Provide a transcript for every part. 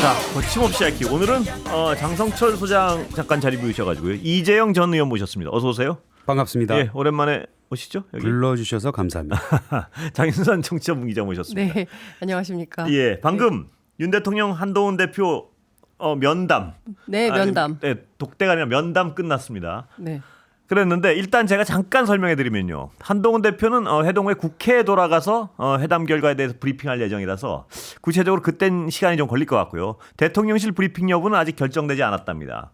자, 거침없이 할기. 오늘은 장성철 소장 잠깐 자리 비우셔가지고요. 이재영 전 의원 모셨습니다. 어서 오세요. 반갑습니다. 예, 오랜만에 오시죠. 여기. 불러주셔서 감사합니다. 장윤선 청취자분 기자 모셨습니다. 네, 안녕하십니까. 예, 방금 윤 대통령 한동훈 대표 면담. 네, 면담. 네, 독대가 아니라 면담 끝났습니다. 네. 그랬는데 일단 제가 잠깐 설명해드리면요. 한동훈 대표는 회동 후에 국회에 돌아가서 회담 결과에 대해서 브리핑할 예정이라서 구체적으로 그땐 시간이 좀 걸릴 것 같고요. 대통령실 브리핑 여부는 아직 결정되지 않았답니다.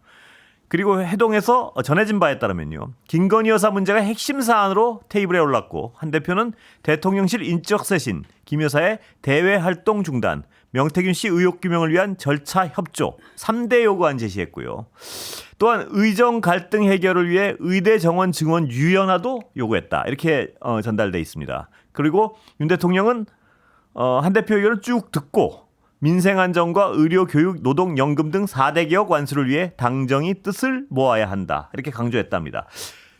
그리고 회동에서 전해진 바에 따르면요. 김건희 여사 문제가 핵심 사안으로 테이블에 올랐고 한 대표는 대통령실 인적 쇄신, 김 여사의 대외 활동 중단, 명태균 씨 의혹 규명을 위한 절차 협조 3대 요구안 제시했고요. 또한 의정 갈등 해결을 위해 의대 정원 증원 유연화도 요구했다. 이렇게 전달돼 있습니다. 그리고 윤 대통령은 한 대표 의견을 쭉 듣고 민생안전과 의료, 교육, 노동, 연금 등 4대 개혁 완수를 위해 당정이 뜻을 모아야 한다. 이렇게 강조했답니다.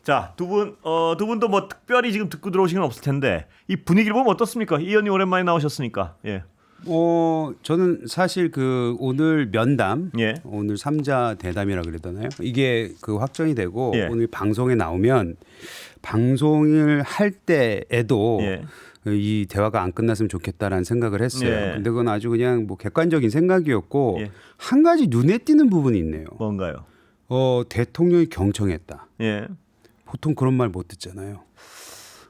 자, 두 분도 뭐 특별히 지금 듣고 들어오신 건 없을 텐데 이 분위기를 보면 어떻습니까? 이 의원님 오랜만에 나오셨으니까. 예. 저는 사실 오늘 면담, 예. 오늘 3자 대담이라 그러잖아요. 이게 확정이 되고 예. 오늘 방송에 나오면 방송을 할 때에도 예. 이 대화가 안 끝났으면 좋겠다라는 생각을 했어요. 예. 근데 그건 아주 그냥 객관적인 생각이었고 예. 한 가지 눈에 띄는 부분이 있네요. 뭔가요? 대통령이 경청했다. 예. 보통 그런 말 못 듣잖아요.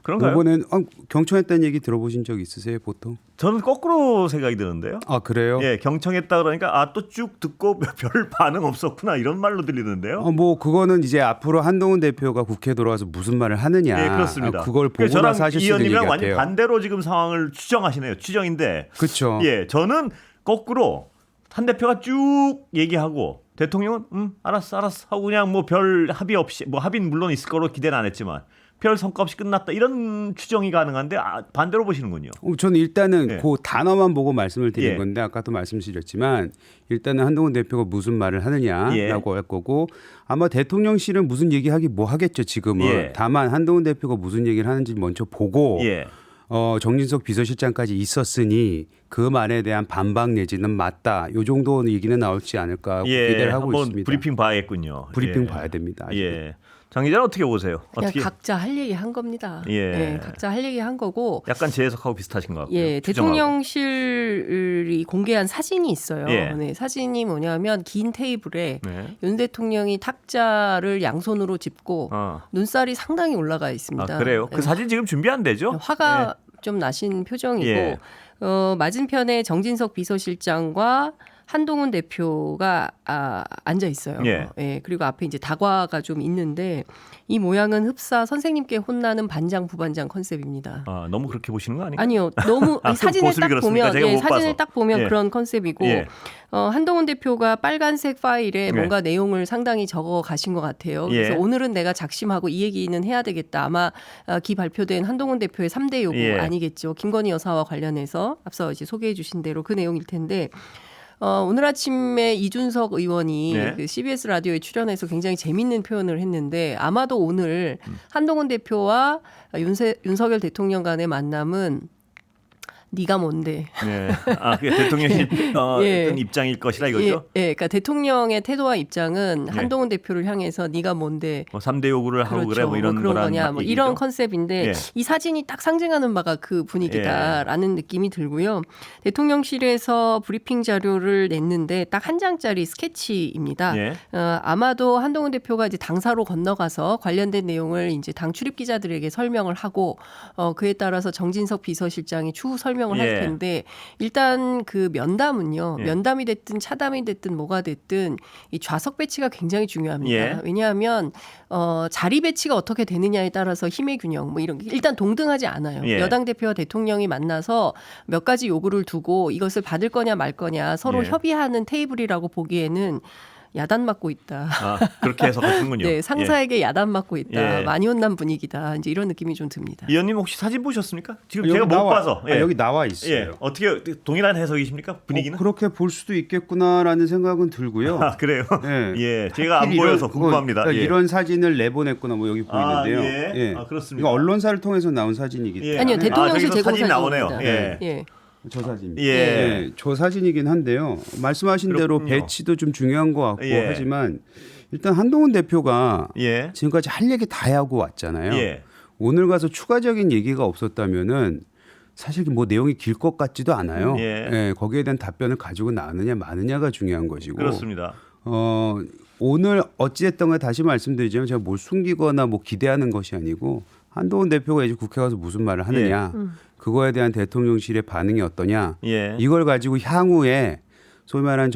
그런가요? 이번엔 경청했다는 얘기 들어보신 적 있으세요, 보통? 저는 거꾸로 생각이 드는데요. 아, 그래요? 예, 경청했다 그러니까 또 쭉 듣고 별 반응 없었구나 이런 말로 들리는데요. 그거는 이제 앞으로 한동훈 대표가 국회에 돌아와서 무슨 말을 하느냐. 예, 그렇습니다. 그걸 보고 저랑 나서 하실 이 수 있는 얘기 의원님이랑 같아요. 완전 반대로 지금 상황을 추정하시네요. 추정인데. 그렇죠. 예, 저는 거꾸로 한 대표가 쭉 얘기하고 대통령은 알았어 하고 그냥 뭐 별 합의 없이 뭐 합의는 물론 있을 거로 기대는 안 했지만 별 성과 없이 끝났다 이런 추정이 가능한데 반대로 보시는군요. 저는 일단은 예. 그 단어만 보고 말씀을 드린 예. 건데 아까도 말씀드렸지만 일단은 한동훈 대표가 무슨 말을 하느냐라고 예. 할 거고 아마 대통령실은 무슨 얘기하기 뭐 하겠죠 지금은. 예. 다만 한동훈 대표가 무슨 얘기를 하는지 먼저 보고 예. 정진석 비서실장까지 있었으니 그 말에 대한 반박 내지는 맞다. 요 정도 얘기는 나올지 않을까 기대를 하고 한번 있습니다. 브리핑 봐야겠군요. 브리핑 예. 봐야 됩니다. 아직은. 예. 장 기자는 어떻게 보세요? 그냥 어떻게 각자 할 얘기 한 겁니다. 예. 네, 각자 할 얘기 한 거고. 약간 제 해석하고 비슷하신 것 같고요. 예, 추정하고. 대통령실이 공개한 사진이 있어요. 예. 네, 사진이 뭐냐면 긴 테이블에 네. 윤 대통령이 탁자를 양손으로 짚고 눈살이 상당히 올라가 있습니다. 아, 그래요? 그 네. 사진 지금 준비 안 되죠? 화가 좀 나신 표정이고 예. 맞은편에 정진석 비서실장과 한동훈 대표가 앉아 있어요. 예. 그리고 앞에 이제 다과가 좀 있는데 이 모양은 흡사 선생님께 혼나는 반장 부반장 컨셉입니다. 너무 그렇게 보시는 거 아닌가요? 아니요, 너무 사진을 딱 보면 제가 못 사진을 봐서. 딱 보면 예. 그런 컨셉이고 예. 한동훈 대표가 빨간색 파일에 네. 뭔가 내용을 상당히 적어 가신 것 같아요. 그래서 예. 오늘은 내가 작심하고 이 얘기는 해야 되겠다. 아마 기 발표된 한동훈 대표의 3대 요구 예. 아니겠죠. 김건희 여사와 관련해서 앞서 이제 소개해 주신 대로 그 내용일 텐데 오늘 아침에 이준석 의원이 네. 그 CBS 라디오에 출연해서 굉장히 재밌는 표현을 했는데 아마도 오늘 한동훈 대표와 윤석열 대통령 간의 만남은 네가 뭔데? 네. 그게 대통령이 예. 어떤 입장일 것이라 이거죠? 그러니까 대통령의 태도와 입장은 네. 한동훈 대표를 향해서 네가 뭔데? 3대 요구를 하고 그래 뭐 이런 그런 거란 거냐? 뭐 얘기죠? 이런 컨셉인데 예. 이 사진이 딱 상징하는 바가 그 분위기다라는 느낌이 들고요. 대통령실에서 브리핑 자료를 냈는데 딱 한 장짜리 스케치입니다. 예. 아마도 한동훈 대표가 이제 당사로 건너가서 관련된 내용을 이제 당 출입 기자들에게 설명을 하고 그에 따라서 정진석 비서실장이 추후 설명을 할 예. 텐데 일단 그 면담은요. 예. 면담이 됐든 차담이 됐든 뭐가 됐든 이 좌석 배치가 굉장히 중요합니다. 예. 왜냐하면 자리 배치가 어떻게 되느냐에 따라서 힘의 균형 뭐 이런 게 일단 동등하지 않아요. 예. 여당 대표와 대통령이 만나서 몇 가지 요구를 두고 이것을 받을 거냐 말 거냐 서로 예. 협의하는 테이블이라고 보기에는 야단 맞고 있다. 그렇게 해석하시는군요. 네, 상사에게 야단 맞고 있다. 예. 많이 혼난 분위기다. 이제 이런 느낌이 좀 듭니다. 이 의원님 혹시 사진 보셨습니까? 지금 여기 제가 못 나와- 봐서. 여기 나와 있어요. 예. 어떻게 동일한 해석이십니까? 분위기는? 그렇게 볼 수도 있겠구나라는 생각은 들고요. 그래요? 예. 예. 제가 안 하필 보여서 이런- 궁금합니다. 그러니까 예. 이런 사진을 내보냈구나 뭐 여기 보이는데요. 예. 그렇습니다. 이거 언론사를 통해서 나온 사진이기 때문에 아니요, 대통령실 저기서 제공 사진 사진입니다. 나오네요. 예. 예. 저 사진. 예. 네, 저 사진이긴 한데요. 말씀하신 대로 그렇군요. 배치도 좀 중요한 것 같고 예. 하지만 일단 한동훈 대표가 예. 지금까지 할 얘기 다 하고 왔잖아요. 예. 오늘 가서 추가적인 얘기가 없었다면은 사실 뭐 내용이 길 것 같지도 않아요. 예. 거기에 대한 답변을 가지고 나느냐 마느냐가 중요한 것이고. 그렇습니다. 오늘 어찌됐든 간에 다시 말씀드리자면 제가 뭘 숨기거나 뭐 기대하는 것이 아니고 한동훈 대표가 이제 국회 가서 무슨 말을 하느냐 그거에 대한 대통령실의 반응이 어떠냐 예. 이걸 가지고 향후에 소위 말하는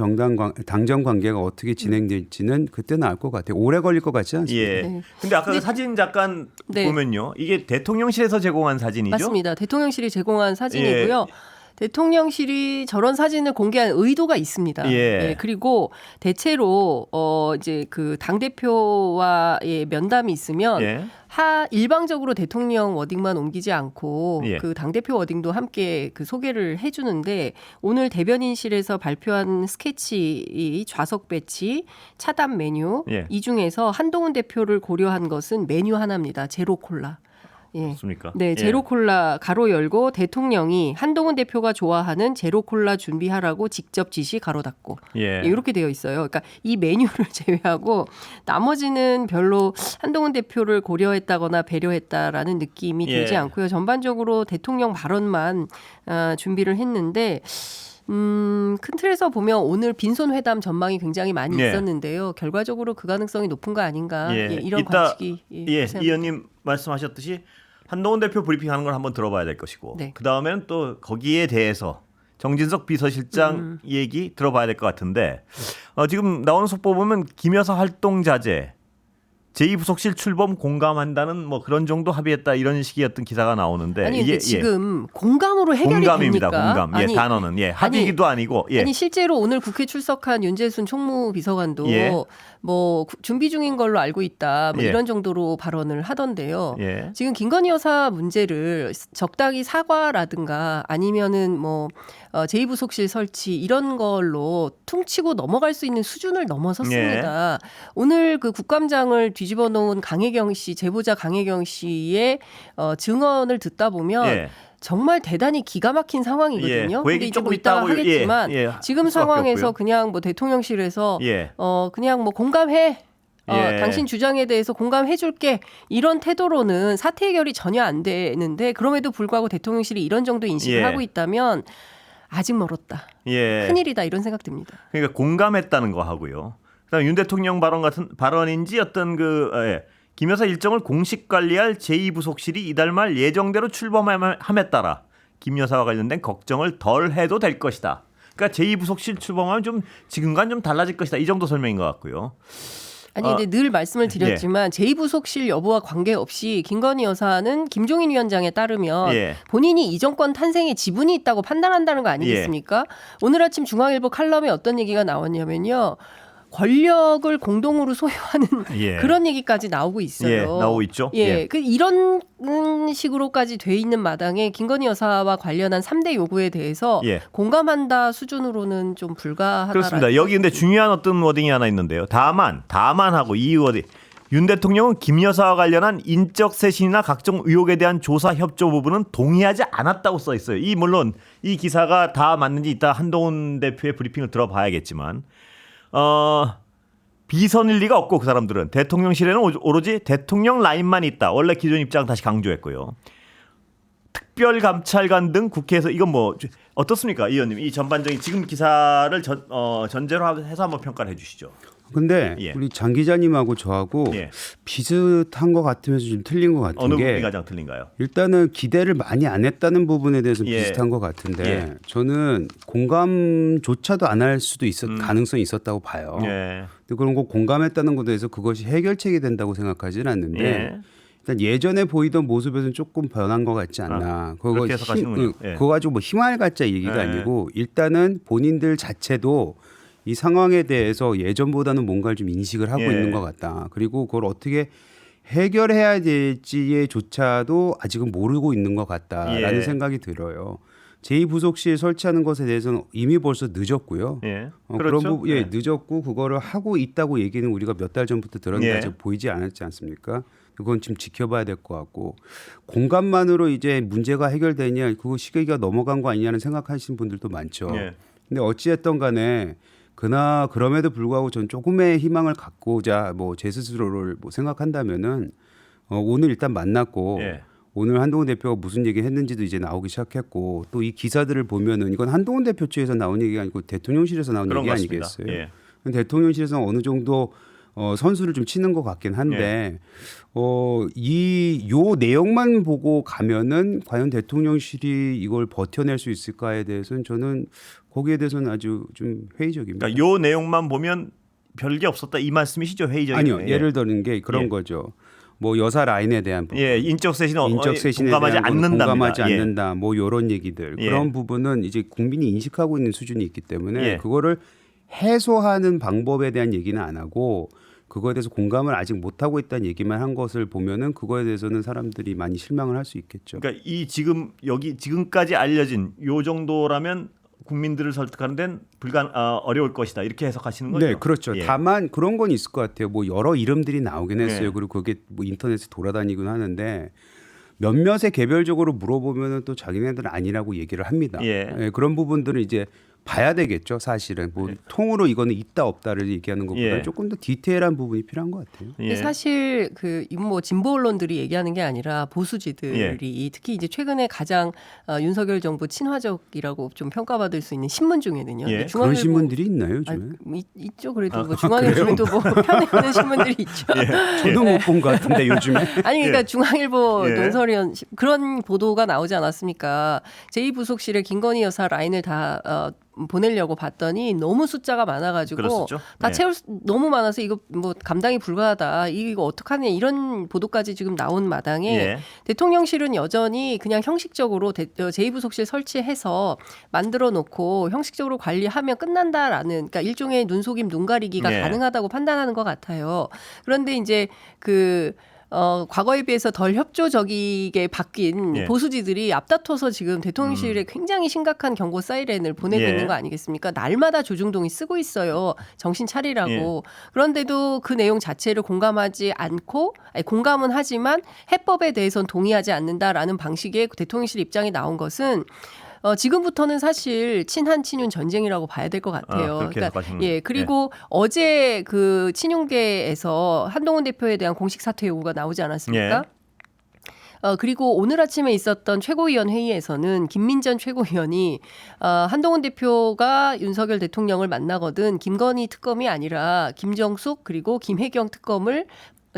당정 관계가 어떻게 진행될지는 그때는 알 것 같아요. 오래 걸릴 것 같지 않습니까? 예. 네. 근데 아까 그 사진 잠깐 네. 보면요. 이게 대통령실에서 제공한 사진이죠? 맞습니다. 대통령실이 제공한 사진이고요. 대통령실이 저런 사진을 공개한 의도가 있습니다. 예. 그리고 대체로 이제 그 당 대표와의 면담이 있으면 예. 일방적으로 대통령 워딩만 옮기지 않고 예. 그 당 대표 워딩도 함께 그 소개를 해주는데 오늘 대변인실에서 발표한 스케치, 이 좌석 배치, 차단 메뉴 예. 이 중에서 한동훈 대표를 고려한 것은 메뉴 하나입니다. 제로 콜라. 예. 맞습니까? 네, 제로콜라 가로 열고 대통령이 한동훈 대표가 좋아하는 제로콜라 준비하라고 직접 지시 가로 닫고 예. 이렇게 되어 있어요. 그러니까 이 메뉴를 제외하고 나머지는 별로 한동훈 대표를 고려했다거나 배려했다라는 느낌이 예. 들지 않고요. 전반적으로 대통령 발언만 준비를 했는데 큰 틀에서 보면 오늘 빈손 회담 전망이 굉장히 많이 예. 있었는데요. 결과적으로 그 가능성이 높은 거 아닌가 이런 이따, 관측이 이 의원님 말씀하셨듯이 한동훈 대표 브리핑하는 걸 한번 들어봐야 될 것이고 네. 그 다음에는 또 거기에 대해서 정진석 비서실장 얘기 들어봐야 될 것 같은데 지금 나오는 속보 보면 김여사 활동 자제 제2부속실 출범 공감한다는 뭐 그런 정도 합의했다 이런 식의 어떤 기사가 나오는데 아니 이게 근데 지금 공감으로 해결이 공감입니다. 됩니까? 공감. 예, 아니, 단어는 합의기도 아니고 아니 실제로 오늘 국회 출석한 윤재순 총무비서관도 예. 뭐 준비 중인 걸로 알고 있다 뭐 예. 이런 정도로 발언을 하던데요. 예. 지금 김건희 여사 문제를 적당히 사과라든가 아니면은 뭐 제2부속실 설치 이런 걸로 퉁치고 넘어갈 수 있는 수준을 넘어섰습니다. 예. 오늘 그 국감장을 뒤집어 놓은 강혜경 씨 제보자 강혜경 씨의 증언을 듣다 보면 예. 정말 대단히 기가 막힌 상황이거든요. 예, 그 근데 얘기 이제 조금 뭐 이따가 있다고, 하겠지만 예, 지금 할 수밖에 상황에서 없고요. 그냥 뭐 대통령실에서 예. 그냥 뭐 공감해. 예. 당신 주장에 대해서 공감해 줄게. 이런 태도로는 사태 해결이 전혀 안 되는데 그럼에도 불구하고 대통령실이 이런 정도 인식을 예. 하고 있다면 아직 멀었다. 예. 큰일이다 이런 생각 듭니다. 그러니까 공감했다는 거 하고요. 그다음 윤 대통령 발언 같은 발언인지 어떤 김여사 일정을 공식 관리할 제2부속실이 이달 말 예정대로 출범함에 따라 김여사와 관련된 걱정을 덜 해도 될 것이다. 그러니까 제2부속실 출범하면 좀 지금과는 좀 달라질 것이다. 이 정도 설명인 것 같고요. 아니 근데 늘 말씀을 드렸지만 제2부속실 여부와 관계없이 김건희 여사는 김종인 위원장에 따르면 예. 본인이 이 정권 탄생에 지분이 있다고 판단한다는 거 아니겠습니까? 오늘 아침 중앙일보 칼럼에 어떤 얘기가 나왔냐면요. 권력을 공동으로 소유하는 예. 그런 얘기까지 나오고 있어요. 예, 나오고 있죠. 예, 예. 그 이런 식으로까지 돼 있는 마당에 김건희 여사와 관련한 3대 요구에 대해서 예. 공감한다 수준으로는 좀 불가하다. 그렇습니다. 여기 근데 중요한 어떤 워딩이 하나 있는데요. 다만 하고 이 워딩. 윤 대통령은 김 여사와 관련한 인적 쇄신이나 각종 의혹에 대한 조사 협조 부분은 동의하지 않았다고 써 있어요. 물론 이 기사가 다 맞는지 이따 한동훈 대표의 브리핑을 들어봐야겠지만 비선일 리가 없고 그 사람들은 대통령실에는 오로지 대통령 라인만 있다. 원래 기존 입장 다시 강조했고요. 특별감찰관 등 국회에서 이건 뭐 어떻습니까, 이 의원님? 이 전반적인 지금 기사를 전제로 해서 한번 평가를 해주시죠. 근데 예. 우리 장 기자님하고 저하고 예. 비슷한 것 같으면서 좀 틀린 것 같은 어느 게 부분이 가장 틀린가요? 일단은 기대를 많이 안 했다는 부분에 대해서 예. 비슷한 것 같은데 예. 저는 공감조차도 안 할 수도 가능성이 있었다고 봐요. 예. 근데 그런 거 공감했다는 것에 대해서 그것이 해결책이 된다고 생각하지는 않는데 예. 일단 예전에 보이던 모습에서는 조금 변한 것 같지 않나. 그렇게 해석하시는군요. 예. 그거 가지고 뭐 희망을 갖자 얘기가 예. 아니고 일단은 본인들 자체도 이 상황에 대해서 예전보다는 뭔가를 좀 인식을 하고 예. 있는 것 같다. 그리고 그걸 어떻게 해결해야 될지조차도 아직은 모르고 있는 것 같다라는 예. 생각이 들어요. 제2부속실 설치하는 것에 대해서는 이미 벌써 늦었고요. 예. 그런 그렇죠. 부분 늦었고 그거를 하고 있다고 얘기는 우리가 몇 달 전부터 들었는데 예. 아직 보이지 않았지 않습니까? 그건 좀 지켜봐야 될 것 같고 공감만으로 이제 문제가 해결되냐 그거 시기가 넘어간 거 아니냐는 생각하시는 분들도 많죠. 예. 근데 어찌됐든 간에 그럼에도 불구하고 전 조금의 희망을 갖고자 뭐 제 스스로를 뭐 생각한다면은 오늘 일단 만났고 예. 오늘 한동훈 대표가 무슨 얘기 했는지도 이제 나오기 시작했고 또 이 기사들을 보면은 이건 한동훈 대표 측에서 나온 얘기가 아니고 대통령실에서 나온 그런 얘기 것 같습니다. 아니겠어요? 예. 대통령실에서 어느 정도 선수를 좀 치는 것 같긴 한데 요 내용만 보고 가면은 과연 대통령실이 이걸 버텨낼 수 있을까에 대해서는 저는 거기에 대해서는 아주 좀 회의적입니다. 그러니까 요 내용만 보면 별게 없었다 이 말씀이시죠? 회의적인. 아니요, 예. 예를 들는 게 그런 예. 거죠. 뭐 여사 라인에 대한 부분, 예, 인적 쇄신은 인적 쇄신에 공감하지 대한 거는 않는답니다. 공감하지 예. 않는다. 뭐 이런 얘기들 예. 그런 부분은 이제 국민이 인식하고 있는 수준이 있기 때문에 예. 그거를 해소하는 방법에 대한 얘기는 안 하고 그거에 대해서 공감을 아직 못 하고 있다는 얘기만 한 것을 보면은 그거에 대해서는 사람들이 많이 실망을 할 수 있겠죠. 그러니까 이 지금까지 알려진 요 정도라면 국민들을 설득하는 데는 어려울 것이다 이렇게 해석하시는 거죠? 네, 그렇죠. 예. 다만 그런 건 있을 것 같아요. 뭐 여러 이름들이 나오긴 했어요. 예. 그리고 그게 뭐 인터넷에 돌아다니긴 하는데 몇몇에 개별적으로 물어보면은 또 자기네들은 아니라고 얘기를 합니다. 예. 그런 부분들은 이제 봐야 되겠죠. 사실은 뭐 통으로 이거는 있다 없다를 얘기하는 것보다 예. 조금 더 디테일한 부분이 필요한 것 같아요. 예. 근데 사실 뭐 진보 언론들이 얘기하는 게 아니라 보수지들이 예. 특히 이제 최근에 가장 윤석열 정부 친화적이라고 좀 평가받을 수 있는 신문 중에는요. 예. 그런 신문들이 있나요, 요즘에? 있죠. 그래도 뭐 중앙일보에도 뭐 편애하는 신문들이 있죠. 저도 못 본 것 같은데 요즘에. 아니 그러니까 예. 중앙일보 예. 논설위원 그런 보도가 나오지 않았습니까? 제2부속실에 김건희 여사 라인을 다 보내려고 봤더니 너무 숫자가 많아가지고 그렇었죠. 다 네. 너무 많아서 이거 뭐 감당이 불가하다. 이거 어떡하냐 이런 보도까지 지금 나온 마당에 예. 대통령실은 여전히 그냥 형식적으로 제2부속실 설치해서 만들어 놓고 형식적으로 관리하면 끝난다라는 그러니까 일종의 눈속임 눈가리기가 예. 가능하다고 판단하는 것 같아요. 그런데 이제 과거에 비해서 덜 협조적이게 바뀐 예. 보수지들이 앞다퉈서 지금 대통령실에 굉장히 심각한 경고 사이렌을 보내고 예. 있는 거 아니겠습니까? 날마다 조중동이 쓰고 있어요. 정신 차리라고. 예. 그런데도 그 내용 자체를 공감하지 않고 공감은 하지만 해법에 대해서는 동의하지 않는다라는 방식의 대통령실 입장이 나온 것은 지금부터는 사실 친한 친윤 전쟁이라고 봐야 될 것 같아요. 그렇게 해석하시는 예, 그리고 어제 그 친윤계에서 한동훈 대표에 대한 공식 사퇴 요구가 나오지 않았습니까? 그리고 오늘 아침에 있었던 최고위원 회의에서는 김민전 최고위원이 한동훈 대표가 윤석열 대통령을 만나거든 김건희 특검이 아니라 김정숙 그리고 김혜경 특검을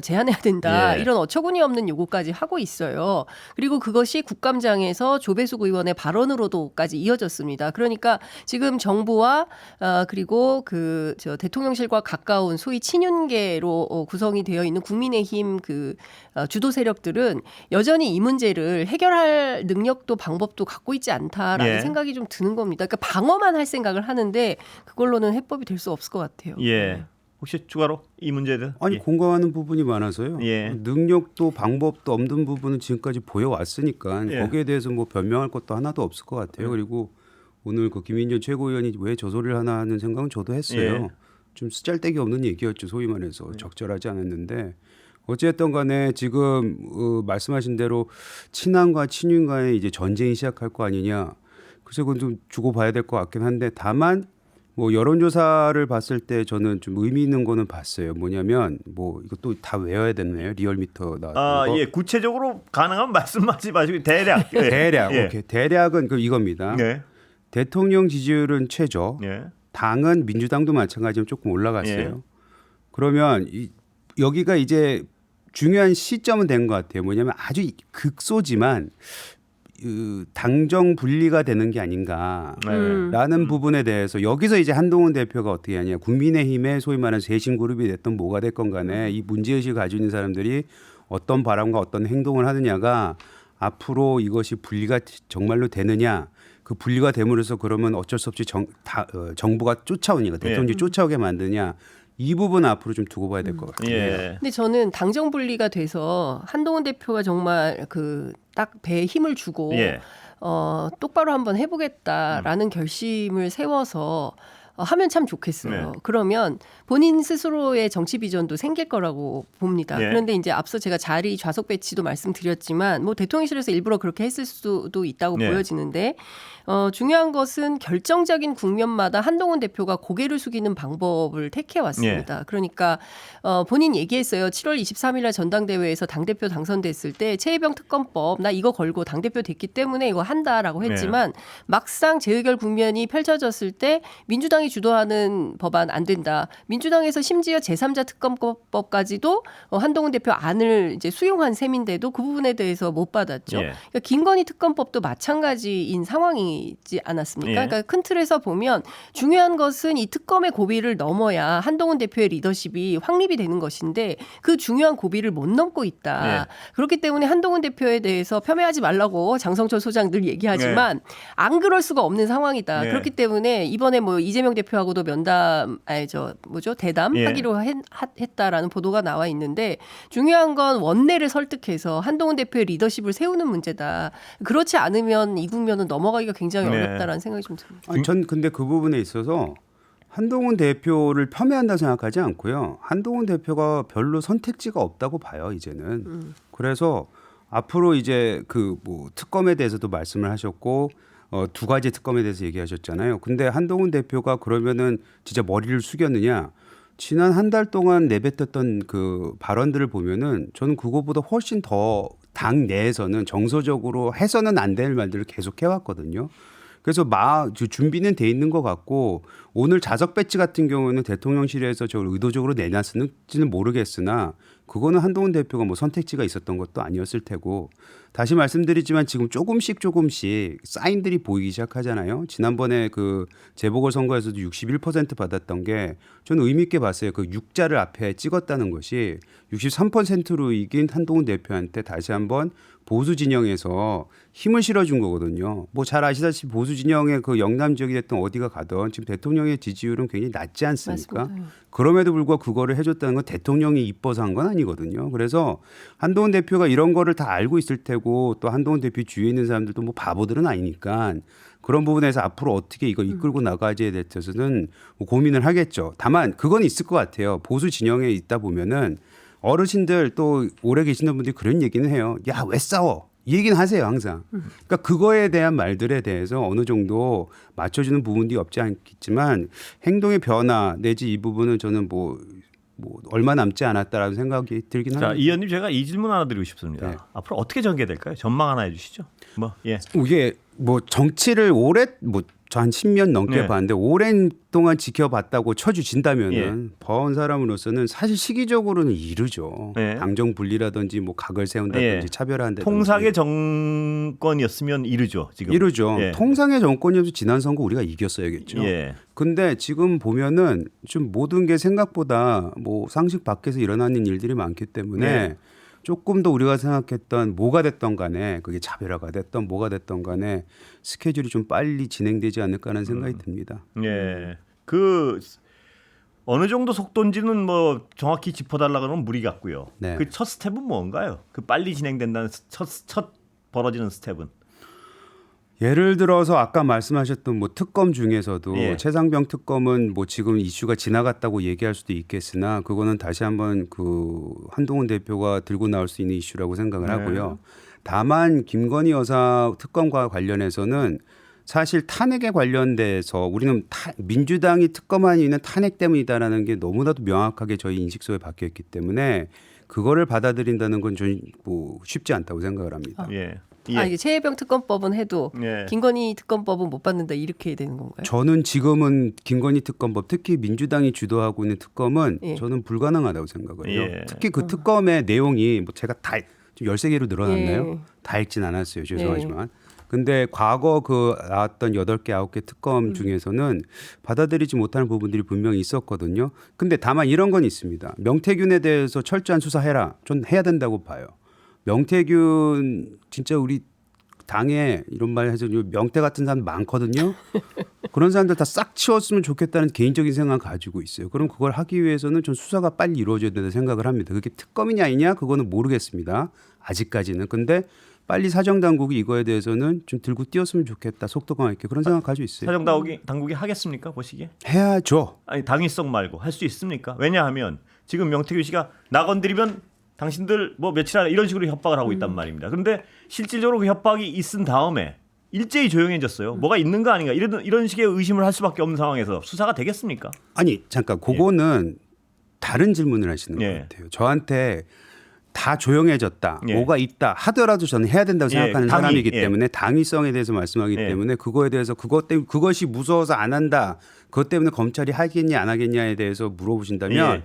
제한해야 된다. 예. 이런 어처구니 없는 요구까지 하고 있어요. 그리고 그것이 국감장에서 조배숙 의원의 발언으로도까지 이어졌습니다. 그러니까 지금 정부와 그리고 대통령실과 가까운 소위 친윤계로 구성이 되어 있는 국민의힘 주도 세력들은 여전히 이 문제를 해결할 능력도 방법도 갖고 있지 않다라는 예. 생각이 좀 드는 겁니다. 그러니까 방어만 할 생각을 하는데 그걸로는 해법이 될 수 없을 것 같아요. 예. 혹시 추가로 이 문제는? 아니 예. 공감하는 부분이 많아서요. 예. 능력도 방법도 없는 부분은 지금까지 보여왔으니까 예. 거기에 대해서 뭐 변명할 것도 하나도 없을 것 같아요. 그리고 오늘 김민전 최고위원이 왜 저 소리를 하나 하는 생각은 저도 했어요. 예. 좀 쓰잘데기 없는 얘기였죠. 소위 말해서 적절하지 않았는데 어쨌든 간에 지금 말씀하신 대로 친한과 친윤 간의 이제 전쟁이 시작할 거 아니냐. 그래서 그건 좀 주고 봐야 될 것 같긴 한데 다만 뭐 여론조사를 봤을 때 저는 좀 의미 있는 거는 봤어요. 뭐냐면 뭐 이것도 다 외워야 되나요? 리얼미터 나왔던 거. 예, 구체적으로 가능하면 말씀하지 마시고 대략. 예. 대략 예. 오케이. 대략은 이겁니다. 네. 대통령 지지율은 최저. 예. 당은 민주당도 마찬가지로 조금 올라갔어요. 예. 그러면 여기가 이제 중요한 시점은 된 것 같아요. 뭐냐면 아주 극소지만 당정 분리가 되는 게 아닌가라는 부분에 대해서 여기서 이제 한동훈 대표가 어떻게 하냐. 국민의힘의 소위 말하는 쇄신 그룹이 됐던 뭐가 됐건 간에 이 문제의식을 가지고 있는 사람들이 어떤 바람과 어떤 행동을 하느냐가 앞으로 이것이 분리가 정말로 되느냐. 그 분리가 됨으로써 그러면 어쩔 수 없이 정부가 쫓아오니까 대통령이 쫓아오게 만드냐. 이 부분 앞으로 좀 두고 봐야 될 것 같아요. 예. 근데 저는 당정 분리가 돼서 한동훈 대표가 정말 딱 배에 힘을 주고 예. 똑바로 한번 해보겠다라는 결심을 세워서 하면 참 좋겠어요. 네. 그러면 본인 스스로의 정치 비전도 생길 거라고 봅니다. 네. 그런데 이제 앞서 제가 자리 좌석 배치도 말씀드렸지만 뭐 대통령실에서 일부러 그렇게 했을 수도 있다고 네. 보여지는데 중요한 것은 결정적인 국면마다 한동훈 대표가 고개를 숙이는 방법을 택해 왔습니다. 그러니까 본인 얘기했어요. 7월 23일 날 전당대회에서 당대표 당선됐을 때 최혜병 특검법 나 이거 걸고 당대표 됐기 때문에 이거 한다라고 했지만 막상 재의결 국면이 펼쳐졌을 때 민주당이 주도하는 법안 안 된다. 민주당에서 심지어 제3자 특검법까지도 한동훈 대표 안을 이제 수용한 셈인데도 그 부분에 대해서 못 받았죠. 예. 그러니까 김건희 특검법도 마찬가지인 상황이지 않았습니까? 예. 그러니까 큰 틀에서 보면 중요한 것은 이 특검의 고비를 넘어야 한동훈 대표의 리더십이 확립이 되는 것인데 그 중요한 고비를 못 넘고 있다. 예. 그렇기 때문에 한동훈 대표에 대해서 폄훼하지 말라고 장성철 소장 늘 얘기하지만 안 그럴 수가 없는 상황이다. 예. 그렇기 때문에 이번에 뭐 이재명 대표하고도 면담, 대담 예. 하기로 했다라는 보도가 나와 있는데 중요한 건 원내를 설득해서 한동훈 대표의 리더십을 세우는 문제다. 그렇지 않으면 이 국면은 넘어가기가 굉장히 네. 어렵다라는 생각이 좀 듭니다. 아니, 전 근데 그 부분에 있어서 한동훈 대표를 폄훼한다 생각하지 않고요. 한동훈 대표가 별로 선택지가 없다고 봐요, 이제는. 그래서 앞으로 이제 그 뭐 특검에 대해서도 말씀을 하셨고 두 가지 특검에 대해서 얘기하셨잖아요. 근데 한동훈 대표가 그러면은 진짜 머리를 숙였느냐? 지난 한 달 동안 내뱉었던 그 발언들을 보면은 저는 그거보다 훨씬 더 당 내에서는 정서적으로 해서는 안 될 말들을 계속 해왔거든요. 그래서 준비는 돼 있는 것 같고 오늘 자석 배치 같은 경우는 대통령실에서 저걸 의도적으로 내놨는지는 모르겠으나 그거는 한동훈 대표가 뭐 선택지가 있었던 것도 아니었을 테고 다시 말씀드리지만 지금 조금씩 사인들이 보이기 시작하잖아요. 지난번에 그 재보궐선거에서도 61% 받았던 게 저는 의미 있게 봤어요. 그 6자를 앞에 찍었다는 것이 63%로 이긴 한동훈 대표한테 다시 한번 보수 진영에서 힘을 실어준 거거든요. 뭐 잘 아시다시피 보수 진영의 그 영남 지역이 됐든 어디가 가든 지금 대통령의 지지율은 굉장히 낮지 않습니까? 맞습니다. 그럼에도 불구하고 그거를 해줬다는 건 대통령이 이뻐서 한 건 아니거든요. 그래서 한동훈 대표가 이런 거를 다 알고 있을 테고 또 한동훈 대표 주위에 있는 사람들도 뭐 바보들은 아니니까 그런 부분에서 앞으로 어떻게 이걸 이끌고 나가지에 대해서는 뭐 고민을 하겠죠. 다만 그건 있을 것 같아요. 보수 진영에 있다 보면은 어르신들 또 오래 계시는 분들이 그런 얘기는 해요. 야, 왜 싸워? 이 얘기는 하세요, 항상. 그러니까 그거에 대한 말들에 대해서 어느 정도 맞춰주는 부분이 없지 않겠지만 행동의 변화 내지 이 부분은 저는 뭐 얼마 남지 않았다라는 생각이 들긴 자, 합니다. 이 의원님 제가 이 질문 하나 드리고 싶습니다. 네. 앞으로 어떻게 전개될까요? 전망 하나 해주시죠. 이게 뭐 정치를 오래 한 10년 넘게 네. 봤는데 오랜 동안 지켜봤다고 쳐주신다면은 예. 봐온 사람으로서는 사실 시기적으로는 이르죠. 네. 당정 분리라든지 뭐 각을 세운다든지 예. 차별한다든지 통상의 정권이었으면 이르죠. 지금 이르죠. 예. 통상의 정권이어서 지난 선거 우리가 이겼어야겠죠. 예. 근데 지금 보면은 좀 모든 게 생각보다 뭐 상식 밖에서 일어나는 일들이 많기 때문에 네. 조금 더 우리가 생각했던 뭐가 됐던 간에 그게 차별화가 됐던 뭐가 됐던 간에 스케줄이 좀 빨리 진행되지 않을까 하는 생각이 듭니다. 예. 그 어느 정도 속도인지는 뭐 정확히 짚어달라 그러면 무리 같고요. 네. 그 첫 스텝은 뭔가요? 그 빨리 진행된다는 첫 벌어지는 스텝은. 예를 들어서 아까 말씀하셨던 뭐 특검 중에서도 예. 최상병 특검은 뭐 지금 이슈가 지나갔다고 얘기할 수도 있겠으나 그거는 다시 한번 그 한동훈 대표가 들고 나올 수 있는 이슈라고 생각을 네. 하고요. 다만 김건희 여사 특검과 관련해서는 사실 탄핵에 관련돼서 우리는 민주당이 특검한 이유는 탄핵 때문이다라는 게 너무나도 명확하게 저희 인식 속에 박혀 있기 때문에 그거를 받아들인다는 건 좀 뭐 쉽지 않다고 생각을 합니다. 예. 이게 최혜병 특검법은 해도 예. 김건희 특검법은 못 받는다 이렇게 되는 건가요? 저는 지금은 김건희 특검법 특히 민주당이 주도하고 있는 특검은 예. 저는 불가능하다고 생각을 해요. 예. 특히 그 특검의 내용이 뭐 제가 다 13개로 늘어났나요? 예. 다 읽진 않았어요. 죄송하지만. 근데 과거 그 나왔던 8개, 9개 특검 중에서는 받아들이지 못하는 부분들이 분명히 있었거든요. 근데 다만 이런 건 있습니다. 명태균에 대해서 철저한 수사해라. 전 해야 된다고 봐요. 명태균 진짜 우리 당에 이런 말 해서 명태 같은 사람 많거든요. 그런 사람들 다 싹 치웠으면 좋겠다는 개인적인 생각 가지고 있어요. 그럼 그걸 하기 위해서는 전 수사가 빨리 이루어져야 된다고 생각을 합니다. 그게 특검이냐 아니냐 그거는 모르겠습니다. 아직까지는. 근데 빨리 사정당국이 이거에 대해서는 좀 들고 뛰었으면 좋겠다. 속도감 있게 그런 생각 가지고 있어요. 사정당국이 하겠습니까? 보시기에? 해야죠. 아니 당위성 말고 할 수 있습니까? 왜냐하면 지금 명태균 씨가 나 건드리면 당신들 뭐 며칠 안에 이런 식으로 협박을 하고 있단 말입니다. 그런데 실질적으로 그 협박이 있은 다음에 일제히 조용해졌어요. 뭐가 있는가 아닌가 이런 식의 의심을 할 수밖에 없는 상황에서 수사가 되겠습니까? 아니 잠깐 그거는 다른 질문을 하시는 예. 것 같아요. 저한테 다 조용해졌다. 예. 뭐가 있다 하더라도 저는 해야 된다고 예, 생각하는 당위, 사람이기 예. 때문에 당위성에 대해서 말씀하기 예. 때문에 그거에 대해서 그것이 무서워서 안 한다. 그것 때문에 검찰이 하겠냐 안 하겠냐에 대해서 물어보신다면 예.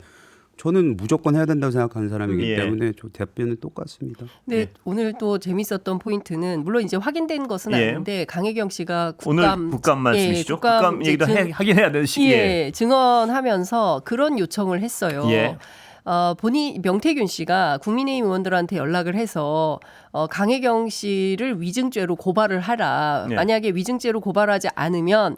저는 무조건 해야 된다고 생각하는 사람이기 예. 때문에 저 답변은 똑같습니다. 네, 오늘 또 재밌었던 포인트는 물론 이제 확인된 것은 예. 아닌데 강혜경 씨가 오늘 국감 말씀이시죠? 국감 얘기도 하긴 해야 되는 시기에. 예, 증언하면서 그런 요청을 했어요. 예. 명태균 씨가 국민의힘 의원들한테 연락을 해서 강혜경 씨를 위증죄로 고발을 하라. 예. 만약에 위증죄로 고발하지 않으면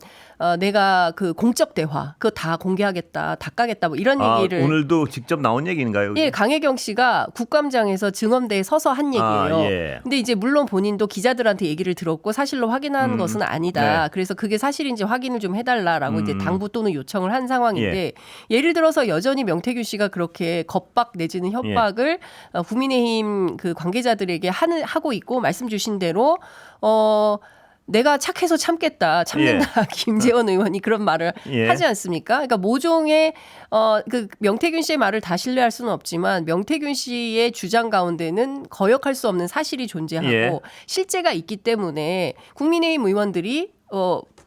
내가 그 공적 대화 그거 다 공개하겠다, 다 까겠다 뭐 이런 얘기를 오늘도 직접 나온 얘기인가요? 예, 강혜경 씨가 국감장에서 증언대에 서서 한 얘기예요. 예. 근데 이제 물론 본인도 기자들한테 얘기를 들었고 사실로 확인한 것은 아니다. 네. 그래서 그게 사실인지 확인을 좀 해달라라고 이제 당부 또는 요청을 한 상황인데 예. 예를 들어서 여전히 명태균 씨가 그렇게 겁박 내지는 협박을 국민의힘 그 관계자들에게 하고 있고 말씀 주신 대로 내가 착해서 참겠다, 참는다. 김재원 의원이 그런 말을 예. 하지 않습니까? 그러니까 모종의 그 명태균 씨의 말을 다 신뢰할 수는 없지만 명태균 씨의 주장 가운데는 거역할 수 없는 사실이 존재하고 예. 실제가 있기 때문에 국민의힘 의원들이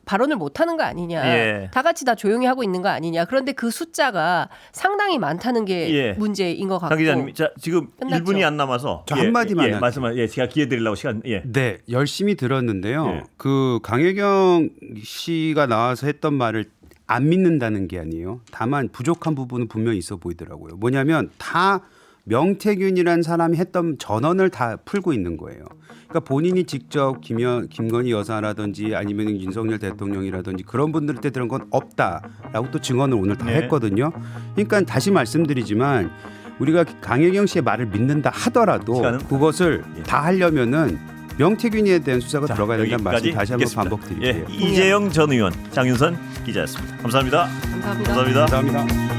발언을 못하는 거 아니냐. 예. 다 같이 다 조용히 하고 있는 거 아니냐. 그런데 그 숫자가 상당히 많다는 게 예. 문제인 것 같고. 장 기자님, 자, 지금 끝났죠. 1분이 안 남아서 저 한마디만 할게요. 말씀하. 제가 기회 드리려고 시간. 예. 네, 열심히 들었는데요. 예. 그 강혜경 씨가 나와서 했던 말을 안 믿는다는 게 아니에요. 다만 부족한 부분은 분명히 있어 보이더라고요. 뭐냐면 다 명태균이라는 사람이 했던 전언을 다 풀고 있는 거예요. 그러니까 본인이 직접 김건희 여사라든지 아니면 윤석열 대통령이라든지 그런 분들한테 들은 건 없다라고 또 증언을 오늘 다 네. 했거든요. 그러니까 다시 말씀드리지만 우리가 강혜경 씨의 말을 믿는다 하더라도 시간은? 그것을 다 하려면은 명태균에 대한 수사가 들어가야 된다는 말씀 다시 한번 듣겠습니다. 반복드릴게요. 예, 이재영 전 의원, 장윤선 기자였습니다. 감사합니다. 감사합니다. 감사합니다. 감사합니다.